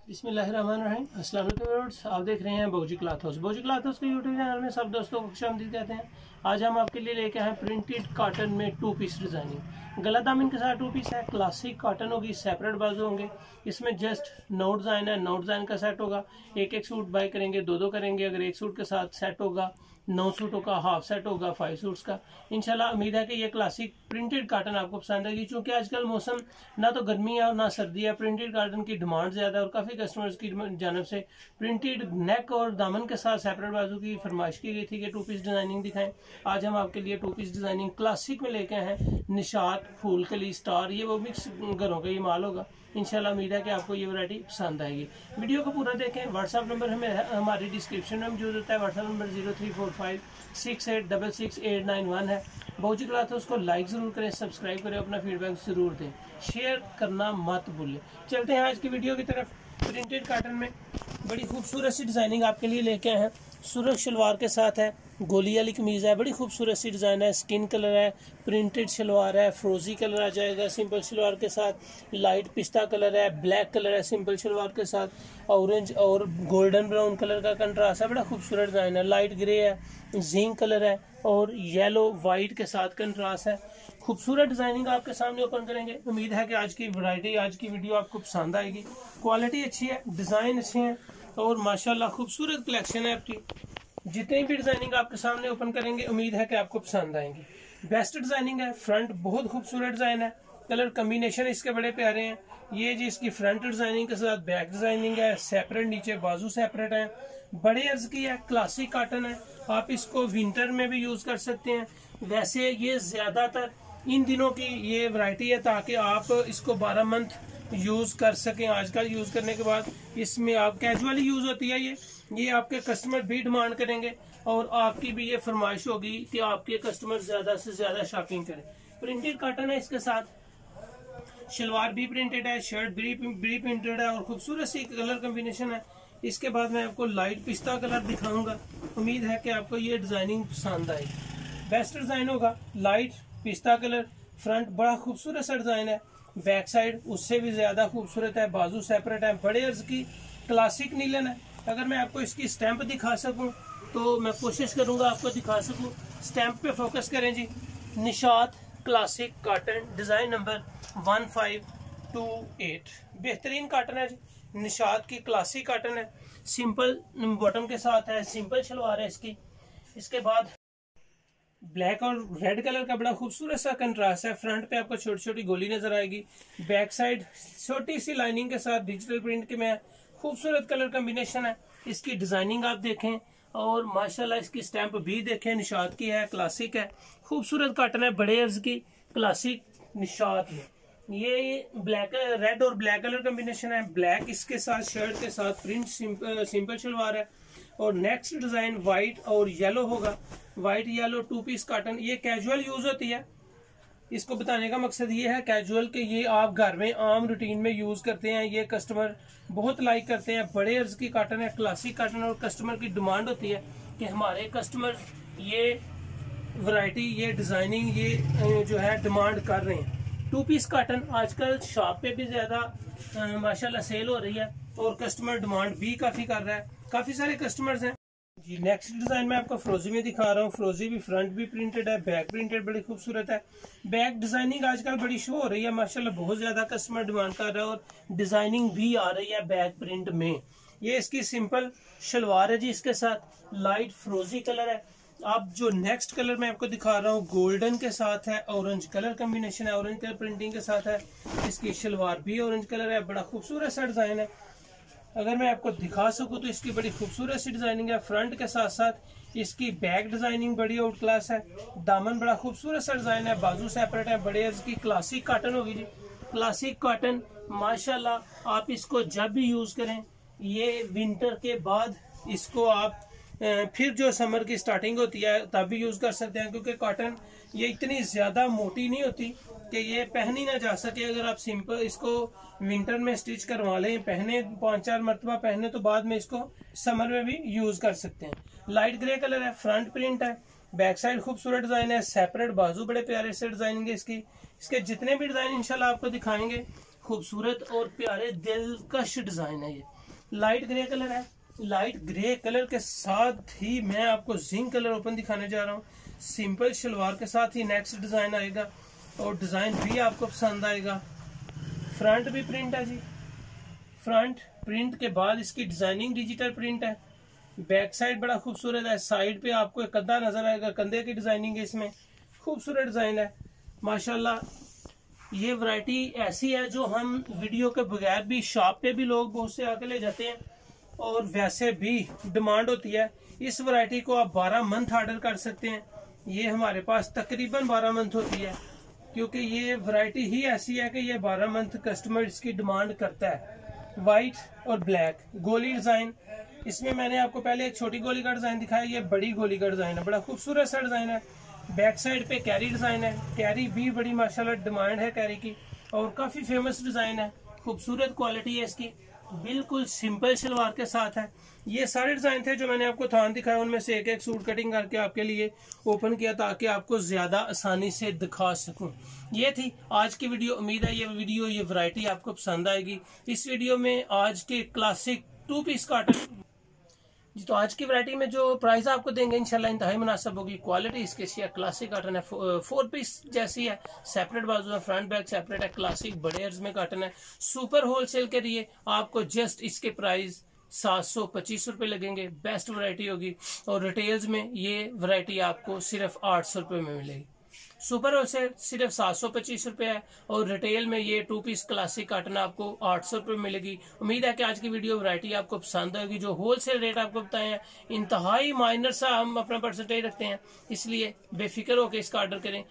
बिस्मिल्लाहिर्रहमानिर्रहीम। अस्सलाम वालेकुम व्यूअर्स, आप देख रहे हैं बौजी क्लॉथ हाउस। बौजी क्लॉथ हाउस के यूट्यूब चैनल में सब दोस्तों को खुशामदीद कहते हैं। आज हम आपके लिए लेके आए प्रिंटेड कॉटन में 2 पीस डिजाइनिंग। गला दामन के साथ 2 पीस है। क्लासिक कॉटन होगी, सेपरेट बाजू होंगे। इसमें जस्ट 9 डिजाइन है। 9 डिजाइन का सेट होगा। एक सूट बाय करेंगे, 2 करेंगे। अगर एक सूट के साथ सेट होगा 9 सूटों का हाफ सेट होगा 5 सूट्स का। इंशाल्लाह उम्मीद है कि ये क्लासिक प्रिंटेड कॉटन आपको पसंद आएगी, क्योंकि आजकल मौसम ना तो गर्मी है और ना सर्दी है। प्रिंटेड कॉटन की डिमांड ज्यादा है और काफी कस्टमर्स की जानब से प्रिंटेड नेक और दामन के साथ सेपरेट बाजू की फरमाइश की गई थी कि 2 पीस डिजाइनिंग दिखाएं। आज हम आपके लिए 2 पीस डिजाइनिंग क्लासिक में लेके आए हैं। निशात, फूल कली, स्टार, ये वो मिक्स घरों का ये माल होगा। इंशाल्लाह उम्मीद है कि आपको ये वैरायटी पसंद आएगी। वीडियो को पूरा देखें। व्हाट्सएप नंबर हमें हमारी डिस्क्रिप्शन में मौजूद होता है। व्हाट्सएप नंबर 034568668991 है। बौजी क्लॉथ हाउस को लाइक जरूर करें, सब्सक्राइब करें, अपना फीडबैक जरूर दें, शेयर करना मत भूलें। चलते हैं आज की वीडियो की तरफ। प्रिंटेड कॉटन में बड़ी खूबसूरत सी डिजाइनिंग आपके लिए लेके आए हैं। सूरज शलवार के साथ है, गोली वाली कमीज है, बड़ी खूबसूरत सी डिजाइन है। स्किन कलर है, प्रिंटेड शलवार है, फ्रोजी कलर आ जाएगा सिंपल शलवार के साथ। लाइट पिस्ता कलर है, ब्लैक कलर है सिंपल शलवार के साथ, ऑरेंज और गोल्डन ब्राउन कलर का कंट्रास्ट है। बड़ा खूबसूरत डिजाइन है। लाइट ग्रे है, जिंक कलर है और येलो व्हाइट के साथ कंट्रास्ट है। खूबसूरत डिजाइनिंग आपके सामने ओपन करेंगे। उम्मीद है कि आज की वैरायटी, आज की वीडियो आपको पसंद आएगी। क्वालिटी अच्छी है, डिजाइन अच्छे हैं और माशाल्लाह खूबसूरत कलेक्शन है आपकी। जितनी भी डिजाइनिंग आपके सामने ओपन करेंगे उम्मीद है कि आपको पसंद आएंगी। बेस्ट डिजाइनिंग है। फ्रंट बहुत खूबसूरत डिजाइन है, कलर कॉम्बिनेशन इसके बड़े प्यारे हैं। ये जी इसकी फ्रंट डिजाइनिंग के साथ बैक डिजाइनिंग है। सेपरेट नीचे बाजू सेपरेट है, बड़े अर्ज की है, क्लासिक कॉटन है। आप इसको विंटर में भी यूज कर सकते हैं। वैसे ये ज्यादातर इन दिनों की ये वैरायटी है ताकि आप इसको 12 मंथ यूज कर सकें। आजकल यूज करने के बाद इसमें आप कैजुअली यूज होती है। ये आपके कस्टमर भी डिमांड करेंगे और आपकी भी ये फरमाइश होगी कि आपके कस्टमर ज्यादा से ज्यादा शॉपिंग करें। प्रिंटेड कॉटन है, इसके साथ शलवार भी प्रिंटेड है, शर्ट भी प्रिंटेड है और खूबसूरत सी कलर कॉम्बिनेशन है। इसके बाद मैं आपको लाइट पिस्ता कलर दिखाऊंगा। उम्मीद है कि आपको ये डिजाइनिंग पसंद आएगी। बेस्ट डिजाइन होगा। लाइट पिस्ता कलर, फ्रंट बड़ा खूबसूरत सा डिजाइन है, बैक साइड उससे भी ज्यादा खूबसूरत है, बाजू सेपरेट है, बड़े अर्ज की क्लासिक नीलन है। अगर मैं आपको इसकी स्टैंप दिखा सकूं तो मैं कोशिश करूंगा आपको दिखा सकूं। स्टैंप पे फोकस करें जी। Nishat classic cotton, design number 1528। बेहतरीन कॉटन है जी। निशात की क्लासिक कॉटन है, सिंपल बॉटम के साथ है, सिंपल शलवार है इसकी। इसके बाद ब्लैक और रेड कलर का बड़ा खूबसूरत सा कंट्रास्ट है। फ्रंट पे आपको छोटी छोटी गोली नजर आएगी, बैक साइड छोटी सी लाइनिंग के साथ डिजिटल प्रिंट के में खूबसूरत कलर कॉम्बिनेशन है। इसकी डिजाइनिंग आप देखें और माशाल्लाह इसकी स्टैंप भी देखें। निशात की है, क्लासिक है, खूबसूरत कॉटन है, बड़े अर्ज की क्लासिक निशात है। ये ब्लैक रेड और ब्लैक कलर कॉम्बिनेशन है। ब्लैक इसके साथ शर्ट के साथ प्रिंट सिंपल शलवार है और नेक्स्ट डिजाइन व्हाइट और येलो होगा। व्हाइट येलो 2 पीस कॉटन, ये कैजुअल यूज होती है। इसको बताने का मकसद ये है कैजुअल के ये आप घर में आम रूटीन में यूज करते हैं। ये कस्टमर बहुत लाइक करते हैं। बड़े अर्ज की कॉटन है, क्लासिक कॉटन, और कस्टमर की डिमांड होती है कि हमारे कस्टमर ये वैरायटी, ये डिजाइनिंग, ये जो है डिमांड कर रहे हैं। 2 पीस कॉटन आजकल शॉप पे भी ज्यादा माशाल्लाह सेल हो रही है और कस्टमर डिमांड भी काफी कर रहा है। काफी सारे कस्टमर्स हैं जी। नेक्स्ट डिजाइन मैं आपको फ्रोजी में दिखा रहा हूँ। फ्रोजी भी फ्रंट भी प्रिंटेड है, बैक प्रिंटेड, बड़ी खूबसूरत है। बैक डिजाइनिंग आजकल बड़ी शो हो रही है माशाल्लाह, बहुत ज्यादा कस्टमर डिमांड कर रहा है और डिजाइनिंग भी आ रही है बैक प्रिंट में। ये इसकी सिंपल शलवार है जी, इसके साथ लाइट फ्रोजी कलर है। अब जो नेक्स्ट कलर मैं आपको दिखा रहा हूँ गोल्डन के साथ है, ऑरेंज कलर कॉम्बिनेशन है, ऑरेंज कलर प्रिंटिंग के साथ है। इसकी शलवार भी ऑरेंज कलर है, बड़ा खूबसूरत सा डिजाइन है। अगर मैं आपको दिखा सकूं तो इसकी बड़ी खूबसूरत सी डिजाइनिंग है। फ्रंट के साथ साथ इसकी बैक डिजाइनिंग बड़ी आउट क्लास है। दामन बड़ा खूबसूरत सा डिजाइन है, बाजू सेपरेट है, बड़े अर्ज की क्लासिक कॉटन होगी जी। क्लासिक कॉटन माशाल्लाह आप इसको जब भी यूज करें, ये विंटर के बाद इसको आप फिर जो समर की स्टार्टिंग होती है तब भी यूज कर सकते हैं, क्योंकि कॉटन ये इतनी ज्यादा मोटी नहीं होती कि ये पहनी ना जा सके। अगर आप सिंपल इसको विंटर में स्टिच करवा लें, पहने 5-4 मरतबा पहने तो बाद में इसको समर में भी यूज कर सकते हैं। लाइट ग्रे कलर है, फ्रंट प्रिंट है, बैक साइड खूबसूरत डिजाइन है, सेपरेट बाजू बड़े प्यारे से डिजाइनिंग है इसकी। इसके जितने भी डिजाइन इंशाल्लाह आपको दिखाएंगे खूबसूरत और प्यारे दिलकश डिजाइन है ये। लाइट ग्रे कलर है। लाइट ग्रे कलर के साथ ही मैं आपको जिंक कलर ओपन दिखाने जा रहा हूँ। सिंपल शलवार के साथ ही नेक्स्ट डिजाइन आएगा और डिजाइन भी आपको पसंद आएगा। फ्रंट भी प्रिंट है जी, फ्रंट प्रिंट के बाद इसकी डिजाइनिंग डिजिटल प्रिंट है। बैक साइड बड़ा खूबसूरत है। साइड पे आपको एक कंधा नजर आएगा, कंधे की डिजाइनिंग है, इसमें खूबसूरत डिजाइन है माशाल्लाह। ये वैरायटी ऐसी है जो हम वीडियो के बगैर भी शॉप पे भी लोग बहुत से आके ले जाते हैं और वैसे भी डिमांड होती है। इस वैरायटी को आप 12 मंथ ऑर्डर कर सकते हैं। ये हमारे पास तकरीबन 12 मंथ होती है, क्योंकि ये वैरायटी ही ऐसी है कि ये 12 मंथ कस्टमर इसकी डिमांड करता है। व्हाइट और ब्लैक गोली डिजाइन, इसमें मैंने आपको पहले एक छोटी गोली का डिजाइन दिखाया, ये बड़ी गोली का डिजाइन है। बड़ा खूबसूरत सा डिजाइन है। बैक साइड पे कैरी डिजाइन है। कैरी भी बड़ी माशाल्लाह डिमांड है कैरी की और काफी फेमस डिजाइन है। खूबसूरत क्वालिटी है इसकी, बिल्कुल सिंपल शलवार के साथ है। ये सारे डिजाइन थे जो मैंने आपको थान दिखाया, उनमें से एक एक सूट कटिंग करके आपके लिए ओपन किया ताकि आपको ज्यादा आसानी से दिखा सकूं। ये थी आज की वीडियो। उम्मीद है ये वैरायटी आपको पसंद आएगी। इस वीडियो में आज के क्लासिक 2 पीस कॉटन जी, तो आज की वैरायटी में जो प्राइस आपको देंगे इंशाल्लाह इंतहाई मुनासिब होगी। क्वालिटी इसकी क्लासिक कॉटन है, 4 पीस जैसी है। सेपरेट बाजू है, फ्रंट बैक सेपरेट है। क्लासिक बड़े अर्ज में कॉटन है। सुपर होलसेल के लिए आपको जस्ट इसके प्राइस 725 रुपए लगेंगे। बेस्ट वैरायटी होगी और रिटेल्स में ये वैरायटी आपको सिर्फ 800 रुपए में मिलेगी। सुपर होलसेल सिर्फ 725 रुपए है और रिटेल में ये 2 पीस क्लासिक कॉटन आपको 800 रुपए मिलेगी। उम्मीद है कि आज की वीडियो वैरायटी आपको पसंद होगी। जो होलसेल रेट आपको बताए हैं इंतहाई माइनर सा हम अपना परसेंटेज रखते हैं, इसलिए बेफिक्र होकर इसका ऑर्डर करें।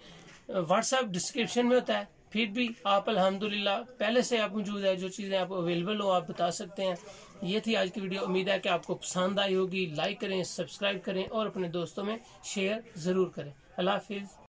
व्हाट्सएप डिस्क्रिप्शन में होता है, फिर भी आप अल्हम्दुलिल्लाह पहले से आप मौजूद है। जो चीजें आप अवेलेबल हो आप बता सकते हैं। ये थी आज की वीडियो। उम्मीद है कि आपको पसंद आई होगी। लाइक करें, सब्सक्राइब करें और अपने दोस्तों में शेयर जरूर करें। अल्लाह हाफिज।